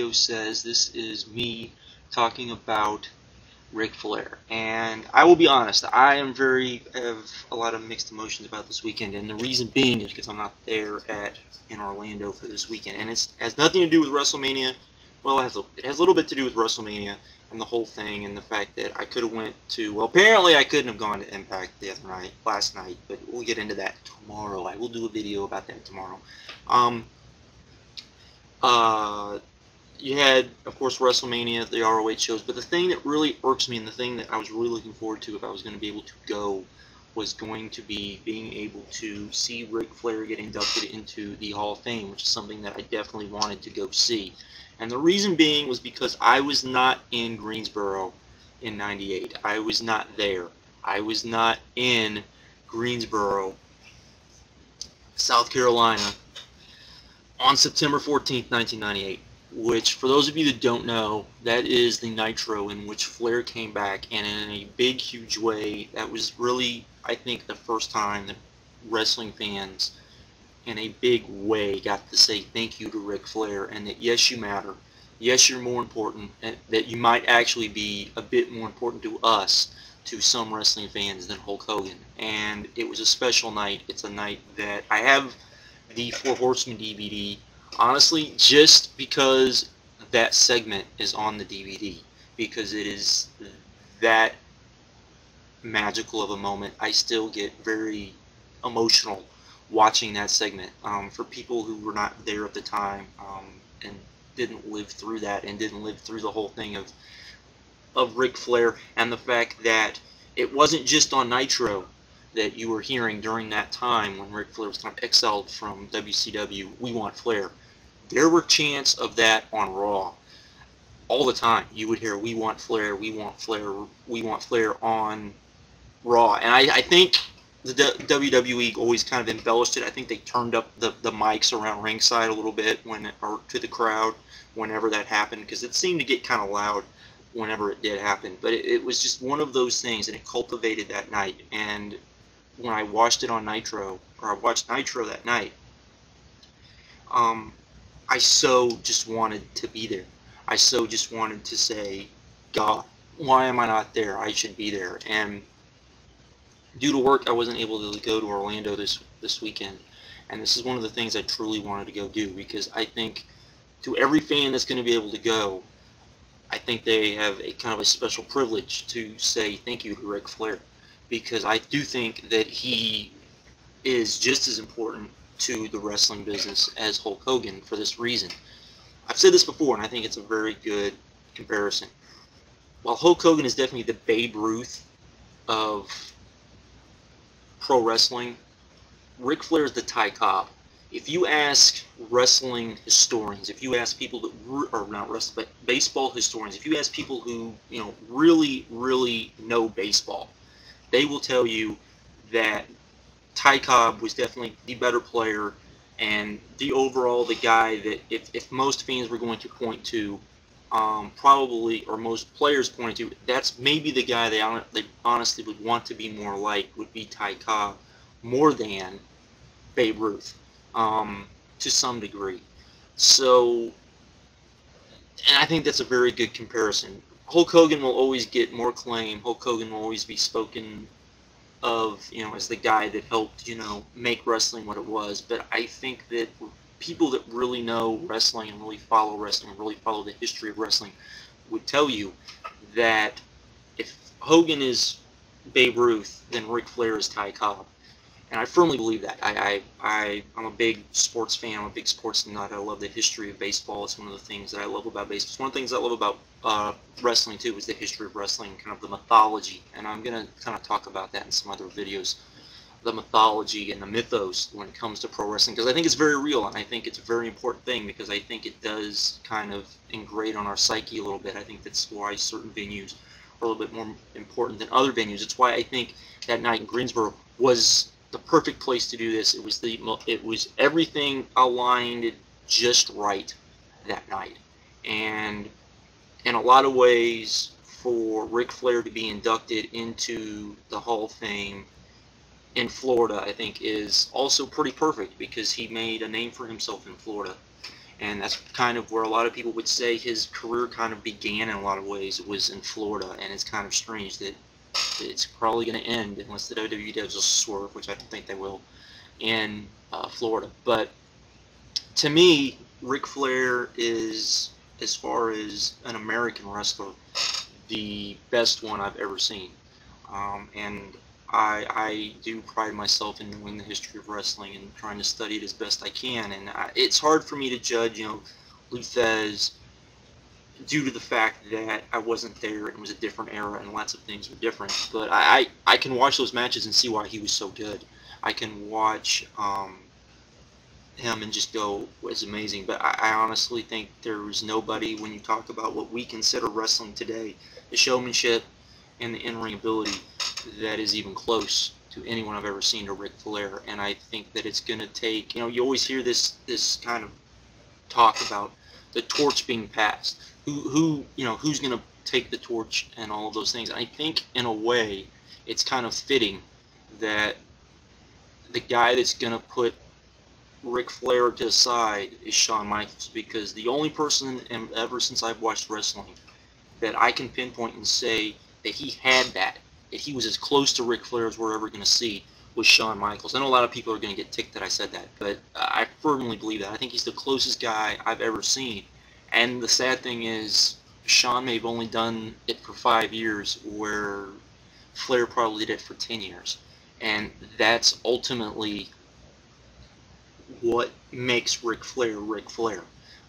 video says, this is me talking about Ric Flair. And I will be honest, I have a lot of mixed emotions about this weekend, and the reason being is because I'm not there in Orlando for this weekend. And it has nothing to do with WrestleMania. Well, it has a little bit to do with WrestleMania and the whole thing, and the fact that I could have went to, well, apparently I couldn't have gone to Impact last night, but we'll get into that tomorrow. I will do a video about that tomorrow. You had, of course, WrestleMania, the ROH shows, but the thing that really irks me and the thing that I was really looking forward to if I was going to be able to go was going to be being able to see Ric Flair get inducted into the Hall of Fame, which is something that I definitely wanted to go see. And the reason being was because I was not in Greensboro in '98. I was not there. I was not in Greensboro, South Carolina, on September 14th, 1998, which, for those of you that don't know, that is the Nitro in which Flair came back, and in a big, huge way, that was really, I think, the first time that wrestling fans, in a big way, got to say thank you to Ric Flair, and that yes, you matter, yes, you're more important, and that you might actually be a bit more important to us, to some wrestling fans, than Hulk Hogan. And it was a special night. It's a night that I have the Four Horsemen DVD, honestly, just because that segment is on the DVD, because it is that magical of a moment. I still get very emotional watching that segment. For people who were not there at the time and didn't live through that, and didn't live through the whole thing of Ric Flair, and the fact that it wasn't just on Nitro that you were hearing during that time when Ric Flair was kind of exiled from WCW, "We want Flair." There were chants of that on Raw all the time. You would hear, "We want Flair, we want Flair, we want Flair" on Raw. And I think the WWE always kind of embellished it. I think they turned up the mics around ringside a little bit, or to the crowd, whenever that happened, because it seemed to get kind of loud whenever it did happen. But it was just one of those things, and it cultivated that night. And when I watched it on Nitro, or I watched Nitro that night, I so just wanted to be there. I so just wanted to say, God, why am I not there? I should be there. And due to work, I wasn't able to go to Orlando this weekend. And this is one of the things I truly wanted to go do, because I think to every fan that's going to be able to go, I think they have a kind of a special privilege to say thank you to Ric Flair, because I do think that he is just as important to the wrestling business as Hulk Hogan for this reason. I've said this before, and I think it's a very good comparison. While Hulk Hogan is definitely the Babe Ruth of pro wrestling, Ric Flair is the Ty Cobb. If you ask wrestling historians, if you ask people that, or not wrestling, but baseball historians, if you ask people who, really, really know baseball, they will tell you that Ty Cobb was definitely the better player, and the guy that if most fans were going to point to, probably, or most players point to, that's maybe the guy they honestly would want to be more like, would be Ty Cobb, more than Babe Ruth, to some degree. So, and I think that's a very good comparison. Hulk Hogan will always get more claim. Hulk Hogan will always be spoken of, as the guy that helped, make wrestling what it was. But I think that people that really know wrestling and really follow wrestling and really follow the history of wrestling would tell you that if Hogan is Babe Ruth, then Ric Flair is Ty Cobb. And I firmly believe that. I'm a big sports fan. I'm a big sports nut. I love the history of baseball. It's one of the things that I love about baseball. It's one of the things I love about wrestling, too, is the history of wrestling, kind of the mythology. And I'm going to kind of talk about that in some other videos. The mythology and the mythos when it comes to pro wrestling, because I think it's very real, and I think it's a very important thing, because I think it does kind of engrave on our psyche a little bit. I think that's why certain venues are a little bit more important than other venues. It's why I think that night in Greensboro was the perfect place to do this. It was everything aligned just right that night, and in a lot of ways, for Ric Flair to be inducted into the Hall of Fame in Florida, I think, is also pretty perfect, because he made a name for himself in Florida. And that's kind of where a lot of people would say his career kind of began in a lot of ways. It was in Florida, and it's kind of strange that it's probably going to end unless the WWE does a swerve, which I don't think they will, in Florida. But to me, Ric Flair is, as far as an American wrestler, the best one I've ever seen. And I do pride myself in knowing the history of wrestling and trying to study it as best I can. And it's hard for me to judge, Luthez, due to the fact that I wasn't there and it was a different era and lots of things were different. But I can watch those matches and see why he was so good. I can watch him and just go, it's amazing. But I honestly think there's nobody, when you talk about what we consider wrestling today, the showmanship and the in-ring ability, that is even close to anyone I've ever seen to Ric Flair. And I think that it's going to take, you always hear this kind of talk about the torch being passed. Who's going to take the torch and all of those things. I think in a way it's kind of fitting that the guy that's going to put Ric Flair to the side is Shawn Michaels, because the only person ever since I've watched wrestling that I can pinpoint and say that he had that he was as close to Ric Flair as we're ever going to see, was Shawn Michaels. I know a lot of people are going to get ticked that I said that, but I firmly believe that. I think he's the closest guy I've ever seen. And the sad thing is, Shawn may have only done it for 5 years, where Flair probably did it for 10 years. And that's ultimately what makes Ric Flair Ric Flair.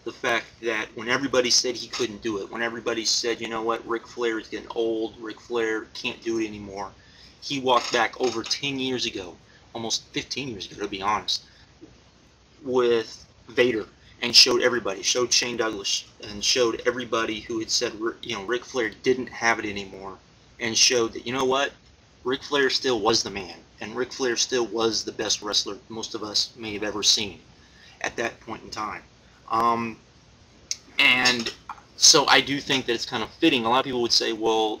The fact that when everybody said he couldn't do it, when everybody said, you know what, Ric Flair is getting old, Ric Flair can't do it anymore, he walked back over 10 years ago, almost 15 years ago to be honest, with Vader, and showed everybody, showed Shane Douglas, and showed everybody who had said, Ric Flair didn't have it anymore, and showed that, you know what, Ric Flair still was the man, and Ric Flair still was the best wrestler most of us may have ever seen at that point in time. And so I do think that it's kind of fitting. A lot of people would say, well,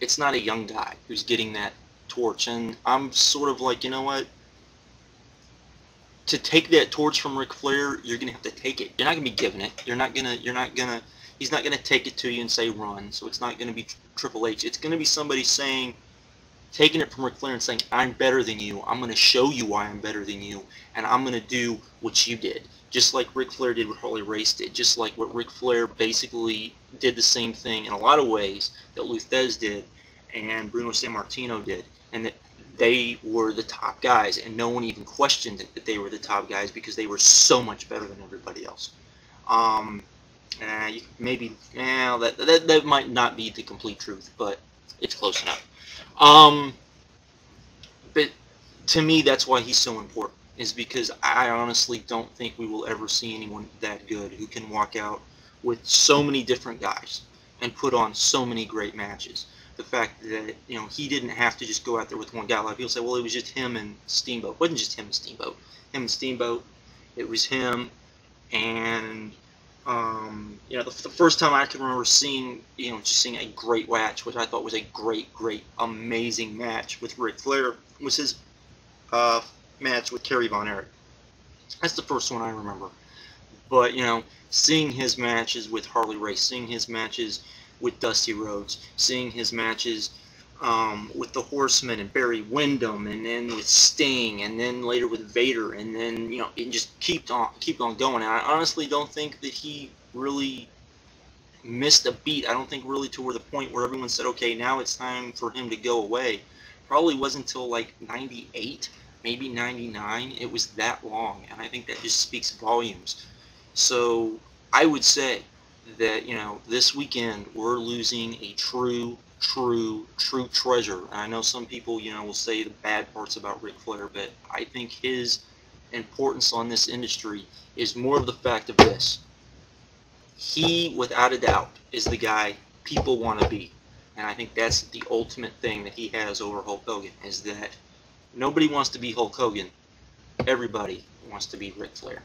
it's not a young guy who's getting that torch, and I'm sort of like, you know what, to take that torch from Ric Flair, you're gonna have to take it. You're not gonna be giving it. He's not gonna take it to you and say run. So it's not gonna be Triple H. It's gonna be somebody taking it from Ric Flair and saying, I'm better than you. I'm gonna show you why I'm better than you, and I'm gonna do what you did. Just like Ric Flair did what Harley Race did. Just like what Ric Flair basically did the same thing in a lot of ways that Luthez did and Bruno Sammartino did. And that they were the top guys, and no one even questioned it, that they were the top guys, because they were so much better than everybody else. That might not be the complete truth, but it's close enough. But to me, that's why he's so important, is because I honestly don't think we will ever see anyone that good who can walk out with so many different guys and put on so many great matches. The fact that, he didn't have to just go out there with one guy. A lot of people say, well, it was just him and Steamboat. It wasn't just him and Steamboat. It was him and, the first time I can remember seeing, just seeing a great match, which I thought was a great, amazing match with Ric Flair, was his match with Kerry Von Erich. That's the first one I remember. But, seeing his matches with Harley Race, seeing his matches with Dusty Rhodes, seeing his matches with the Horsemen and Barry Windham, and then with Sting, and then later with Vader, and then, it just kept on going. And I honestly don't think that he really missed a beat. I don't think really to where the point where everyone said, okay, now it's time for him to go away. Probably wasn't until like 98, maybe 99. It was that long, and I think that just speaks volumes. So I would say that, this weekend we're losing a true treasure. And I know some people, will say the bad parts about Ric Flair, but I think his importance on this industry is more of the fact of this. He, without a doubt, is the guy people want to be. And I think that's the ultimate thing that he has over Hulk Hogan, is that nobody wants to be Hulk Hogan. Everybody wants to be Ric Flair.